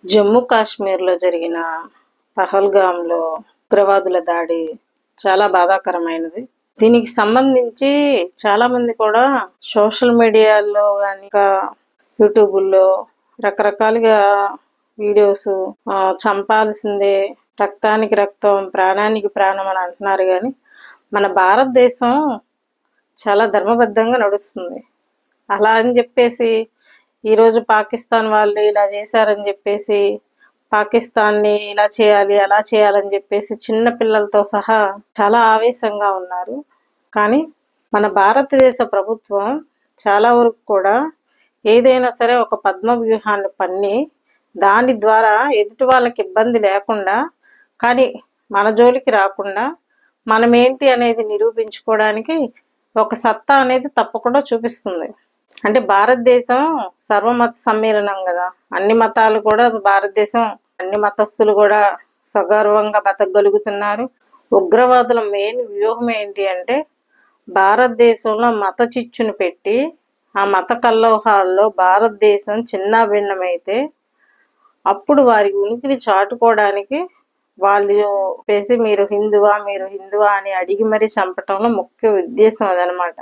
జమ్మూ కాశ్మీర్లో జరిగిన పహల్గామ్లో ఉగ్రవాదుల దాడి చాలా బాధాకరమైనది. దీనికి సంబంధించి చాలా మంది కూడా సోషల్ మీడియాలో కానీ ఇంకా యూట్యూబుల్లో రకరకాలుగా వీడియోస్ చంపాల్సిందే, రక్తానికి రక్తం, ప్రాణానికి ప్రాణం అని అంటున్నారు. కానీ మన భారతదేశం చాలా ధర్మబద్ధంగా నడుస్తుంది. అలా అని చెప్పేసి ఈరోజు పాకిస్తాన్ వాళ్ళు ఇలా చేశారని చెప్పేసి పాకిస్తాన్ని ఇలా చేయాలి అలా చేయాలని చెప్పేసి చిన్న పిల్లలతో సహా చాలా ఆవేశంగా ఉన్నారు. కానీ మన భారతదేశ ప్రభుత్వం చాలా వరకు కూడా ఏదైనా సరే ఒక పద్మ వ్యూహాన్ని పన్ని దాని ద్వారా ఎదుటి వాళ్ళకి ఇబ్బంది లేకుండా, కానీ మన జోలికి రాకుండా మనమేంటి అనేది నిరూపించుకోవడానికి ఒక సత్తా అనేది తప్పకుండా చూపిస్తుంది. అంటే భారతదేశం సర్వమత సమ్మేళనం కదా, అన్ని మతాలు కూడా భారతదేశం, అన్ని మతస్థులు కూడా సగర్వంగా బతకగలుగుతున్నారు. ఉగ్రవాదుల మెయిన్ వ్యూహం ఏంటి అంటే భారతదేశంలో మత చిచ్చును పెట్టి ఆ మత కల్లోహాల్లో భారతదేశం చిన్నాభిన్నమైతే అప్పుడు వారి ఉనికిని చాటుకోవడానికి వాళ్ళు పేసి మీరు హిందువా అని అడిగి మరీ చంపటంలో ముఖ్య ఉద్దేశం అదనమాట.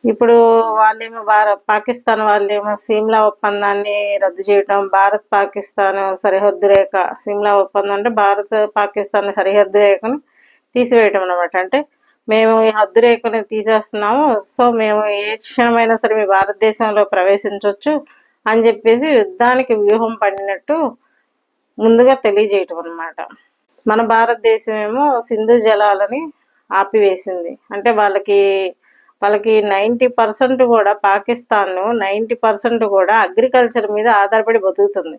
ఇప్పుడు వాళ్ళేమో పాకిస్తాన్ వాళ్ళేమో సిమ్లా ఒప్పందాన్ని రద్దు చేయటం, భారత్ పాకిస్తాన్ సరిహద్దు రేఖ, సిమ్లా ఒప్పందం అంటే భారత్ పాకిస్తాన్ సరిహద్దు రేఖను తీసివేయటం అనమాట. అంటే మేము ఈ హద్దు రేఖను తీసేస్తున్నాము, సో మేము ఏ క్షణమైనా సరే మీ భారతదేశంలో ప్రవేశించవచ్చు అని చెప్పేసి యుద్ధానికి వ్యూహం పడినట్టు ముందుగా తెలియజేయటం అనమాట. మన భారతదేశం ఏమో సింధు జలాలని ఆపివేసింది. అంటే వాళ్ళకి 90% కూడా పాకిస్తాన్ 90% కూడా అగ్రికల్చర్ మీద ఆధారపడి బతుకుతుంది.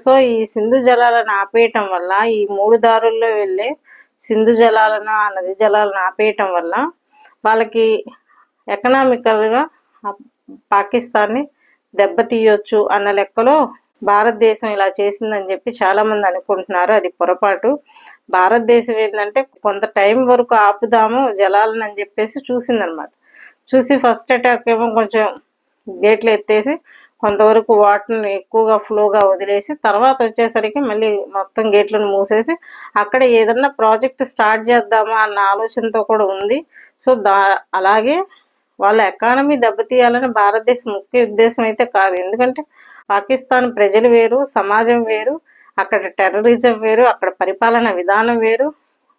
సో ఈ సింధు జలాలను ఆపేయటం వల్ల, ఈ 3 దారుల్లో వెళ్ళే సింధు జలాలను, ఆ నది జలాలను ఆపేయటం వల్ల వాళ్ళకి ఎకనామికల్గా పాకిస్తాన్ని దెబ్బతీయొచ్చు అన్న లెక్కలో భారతదేశం ఇలా చేసిందని చెప్పి చాలా మంది అనుకుంటున్నారు. అది పొరపాటు. భారతదేశం ఏంటంటే కొంత టైం వరకు ఆపుదాము జలాలను అని చెప్పేసి చూసిందనమాట. చూసి ఫస్ట్ అటాక్ ఏమో కొంచెం గేట్లు ఎత్తేసి కొంతవరకు వాటర్ని ఎక్కువగా ఫ్లోగా వదిలేసి, తర్వాత వచ్చేసరికి మళ్ళీ మొత్తం గేట్లను మూసేసి అక్కడ ఏదన్నా ప్రాజెక్ట్ స్టార్ట్ చేద్దామా అన్న ఆలోచనతో కూడా ఉంది. సో అలాగే వాళ్ళ ఎకానమీ దెబ్బతీయాలని భారతదేశం ముఖ్య ఉద్దేశం అయితే కాదు. ఎందుకంటే పాకిస్తాన్ ప్రజలు వేరు, సమాజం వేరు, అక్కడ టెర్రరిజం వేరు, అక్కడ పరిపాలన విధానం వేరు,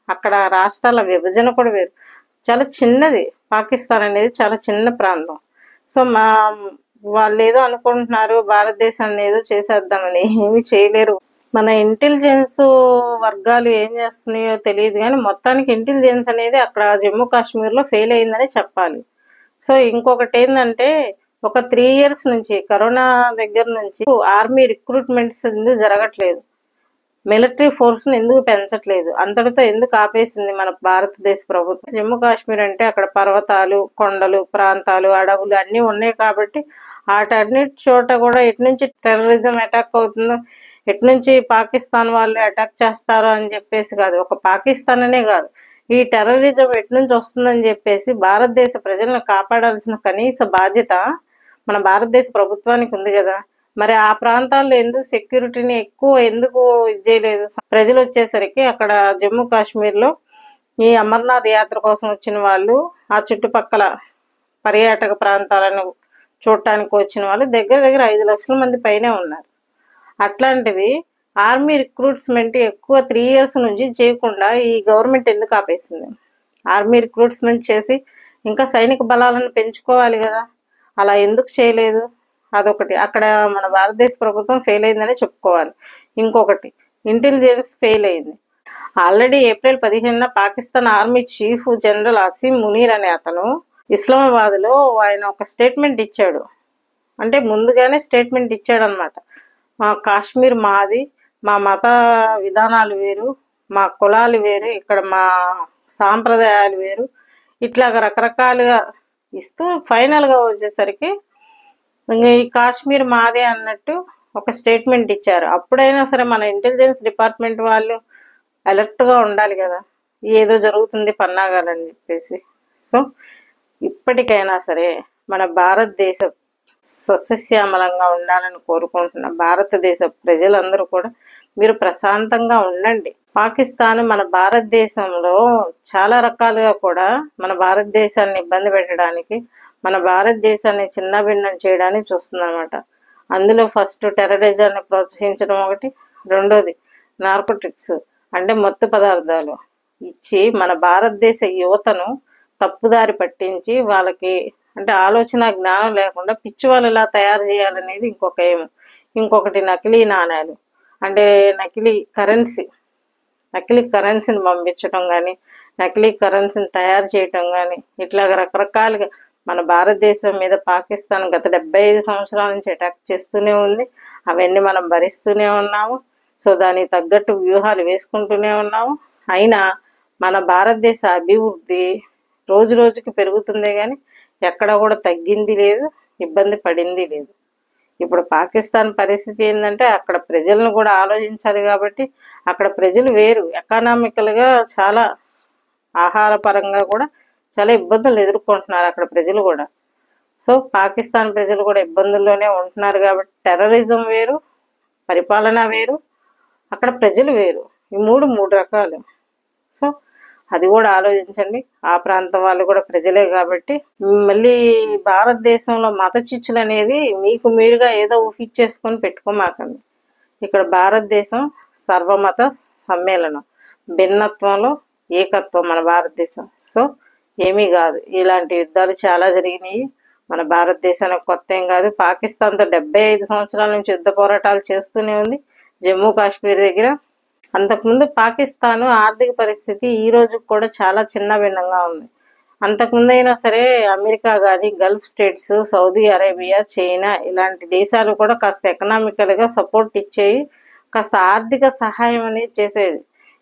అక్కడ రాష్ట్రాల విభజన కూడా వేరు. చాలా చిన్నది పాకిస్తాన్ అనేది, చాలా చిన్న ప్రాంతం. సో వాళ్ళు ఏదో అనుకుంటున్నారు భారతదేశాన్ని ఏదో చేసేద్దామని, ఏమి చేయలేరు. మన ఇంటెలిజెన్స్ వర్గాలు ఏం చేస్తున్నాయో తెలియదు కానీ మొత్తానికి ఇంటెలిజెన్స్ అనేది అక్కడ జమ్మూ కాశ్మీర్లో ఫెయిల్ అయిందని చెప్పాలి. సో ఇంకొకటి ఏంటంటే ఒక 3 years నుంచి, కరోనా దగ్గర నుంచి ఆర్మీ రిక్రూట్మెంట్స్ ఎందుకు జరగట్లేదు, మిలిటరీ ఫోర్స్ని ఎందుకు పెంచట్లేదు, అంతటితో ఎందుకు ఆపేసింది మన భారతదేశ ప్రభుత్వం? జమ్మూ కాశ్మీర్ అంటే అక్కడ పర్వతాలు, కొండలు, ప్రాంతాలు, అడవులు అన్నీ ఉన్నాయి కాబట్టి వాటన్నిటి చోట కూడా ఎటు నుంచి టెర్రరిజం అటాక్ అవుతుందో, ఎటు నుంచి పాకిస్తాన్ వాళ్ళు అటాక్ చేస్తారో అని చెప్పేసి కాదు, ఒక పాకిస్తాన్ అనే కాదు, ఈ టెర్రరిజం ఎటు నుంచి వస్తుందని చెప్పేసి భారతదేశ ప్రజలను కాపాడాల్సిన కనీస బాధ్యత మన భారతదేశ ప్రభుత్వానికి ఉంది కదా. మరి ఆ ప్రాంతాల్లో ఎందుకు సెక్యూరిటీని ఎందుకు ఇది చేయలేదు? ప్రజలు వచ్చేసరికి అక్కడ జమ్మూ కాశ్మీర్లో ఈ అమర్నాథ్ యాత్ర కోసం వచ్చిన వాళ్ళు, ఆ చుట్టుపక్కల పర్యాటక ప్రాంతాలను చూడటానికి వచ్చిన వాళ్ళు దగ్గర 5 లక్షల మంది పైనే ఉన్నారు. అట్లాంటిది ఆర్మీ రిక్రూట్మెంట్ ఎక్కువ 3 years నుంచి చేయకుండా ఈ గవర్నమెంట్ ఎందుకు ఆపేసింది? ఆర్మీ రిక్రూట్మెంట్ చేసి ఇంకా సైనిక బలాలను పెంచుకోవాలి కదా, అలా ఎందుకు చేయలేదు? అదొకటి. అక్కడ మన భారతదేశ ప్రభుత్వం ఫెయిల్ అయిందని చెప్పుకోవాలి. ఇంకొకటి, ఇంటెలిజెన్స్ ఫెయిల్ అయింది. ఆల్రెడీ April 15న Pakistan army chief general Asim Munir అనే అతను ఇస్లామాబాద్లో ఆయన ఒక స్టేట్మెంట్ ఇచ్చాడు. అంటే ముందుగానే స్టేట్మెంట్ ఇచ్చాడు అనమాట. మా కాశ్మీర్ మాది, మా మత విధానాలు వేరు, మా కులాలు వేరు, ఇక్కడ మా సాంప్రదాయాలు వేరు, ఇట్లాగ రకరకాలుగా ఇస్తూ ఫైనల్గా వచ్చేసరికి ఈ కాశ్మీర్ మాదే అన్నట్టు ఒక స్టేట్మెంట్ ఇచ్చారు. అప్పుడైనా సరే మన ఇంటెలిజెన్స్ డిపార్ట్మెంట్ వాళ్ళు అలర్ట్గా ఉండాలి కదా, ఏదో జరుగుతుంది పన్నాగాలని చెప్పేసి. సో ఇప్పటికైనా సరే మన భారతదేశ సస్యశ్యామలంగా ఉండాలని కోరుకుంటున్న భారతదేశ ప్రజలందరూ కూడా మీరు ప్రశాంతంగా ఉండండి. పాకిస్తాన్ మన భారతదేశంలో చాలా రకాలుగా కూడా మన భారతదేశాన్ని ఇబ్బంది పెట్టడానికి, మన భారతదేశాన్ని చిన్నభిన్నం చేయడానికి చూస్తుందన్నమాట. అందులో ఫస్ట్ టెర్రరిజాన్ని ప్రోత్సహించడం ఒకటి, రెండోది నార్కోటిక్స్ అంటే మత్తు పదార్థాలు ఇచ్చి మన భారతదేశ యువతను తప్పుదారి పట్టించి వాళ్ళకి అంటే ఆలోచన జ్ఞానం లేకుండా పిచ్చి వాళ్ళు ఇలా తయారు చేయాలనేది ఇంకొక ఏం. ఇంకొకటి నకిలీ నాణ్యాలు అంటే నకిలీ కరెన్సీని పంపించడం కానీ, నకిలీ కరెన్సీని తయారు చేయటం కానీ, ఇట్లా రకరకాలుగా మన భారతదేశం మీద పాకిస్తాన్ గత 75 సంవత్సరాల నుంచి అటాక్ చేస్తూనే ఉంది. అవన్నీ మనం భరిస్తూనే ఉన్నాము. సో దానికి తగ్గట్టు వ్యూహాలు వేసుకుంటూనే ఉన్నాము. అయినా మన భారతదేశ అభివృద్ధి రోజు రోజుకి పెరుగుతుందే కానీ ఎక్కడ కూడా తగ్గింది లేదు, ఇబ్బంది పడింది లేదు. ఇప్పుడు పాకిస్తాన్ పరిస్థితి ఏంటంటే అక్కడ ప్రజలను కూడా ఆలోచించాలి. కాబట్టి అక్కడ ప్రజలు వేరు, ఎకనామికల్గా చాలా ఆహార పరంగా కూడా చాలా ఇబ్బందులు ఎదుర్కొంటున్నారు అక్కడ ప్రజలు కూడా. సో పాకిస్తాన్ ప్రజలు కూడా ఇబ్బందుల్లోనే ఉంటున్నారు. కాబట్టి టెర్రరిజం వేరు, పరిపాలన వేరు, అక్కడ ప్రజలు వేరు. ఈ మూడు రకాలు. సో అది కూడా ఆలోచించండి. ఆ ప్రాంతం వాళ్ళు కూడా ప్రజలే కాబట్టి మళ్ళీ భారతదేశంలో మత చిచ్చులు అనేది మీకు మీరుగా ఏదో ఊహించేసుకొని పెట్టుకోమాకండి. ఇక్కడ భారతదేశం సర్వమత సమ్మేళనం, భిన్నత్వంలో ఏకత్వం మన భారతదేశం. సో ఏమీ కాదు, ఇలాంటి యుద్ధాలు చాలా జరిగినాయి. మన భారతదేశానికి కొత్త ఏం కాదు. పాకిస్తాన్తో 75 సంవత్సరాల నుంచి యుద్ధ పోరాటాలు చేస్తూనే ఉంది జమ్మూ కాశ్మీర్ దగ్గర. అంతకుముందు పాకిస్తాన్ ఆర్థిక పరిస్థితి ఈ రోజు కూడా చాలా చిన్న భిన్నంగా ఉంది. అంతకుముందు అయినా సరే అమెరికా కానీ, Gulf states, Saudi Arabia, China ఇలాంటి దేశాలు కూడా కాస్త ఎకనామికల్గా సపోర్ట్ ఇచ్చేవి, కాస్త ఆర్థిక సహాయం అనేది చేసేది.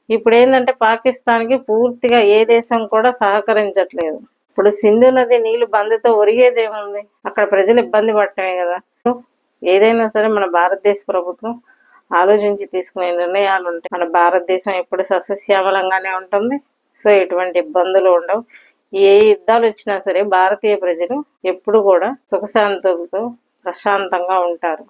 ఇప్పుడు ఏంటంటే పాకిస్తాన్కి పూర్తిగా ఏ దేశం కూడా సహకరించట్లేదు. ఇప్పుడు సింధు నది నీళ్లు బంద్తో ఒరిగేదేముంది, అక్కడ ప్రజలు ఇబ్బంది పడటమే కదా. ఏదైనా సరే మన భారతదేశ ప్రభుత్వం ఆలోచించి తీసుకునే నిర్ణయాలు ఉంటాయి. మన భారతదేశం ఎప్పుడు సస్యశ్యామలంగానే ఉంటుంది. సో ఎటువంటి ఇబ్బందులు ఉండవు. ఏ యుద్ధాలు వచ్చినా సరే భారతీయ ప్రజలు ఎప్పుడు కూడా సుఖశాంతులతో ప్రశాంతంగా ఉంటారు.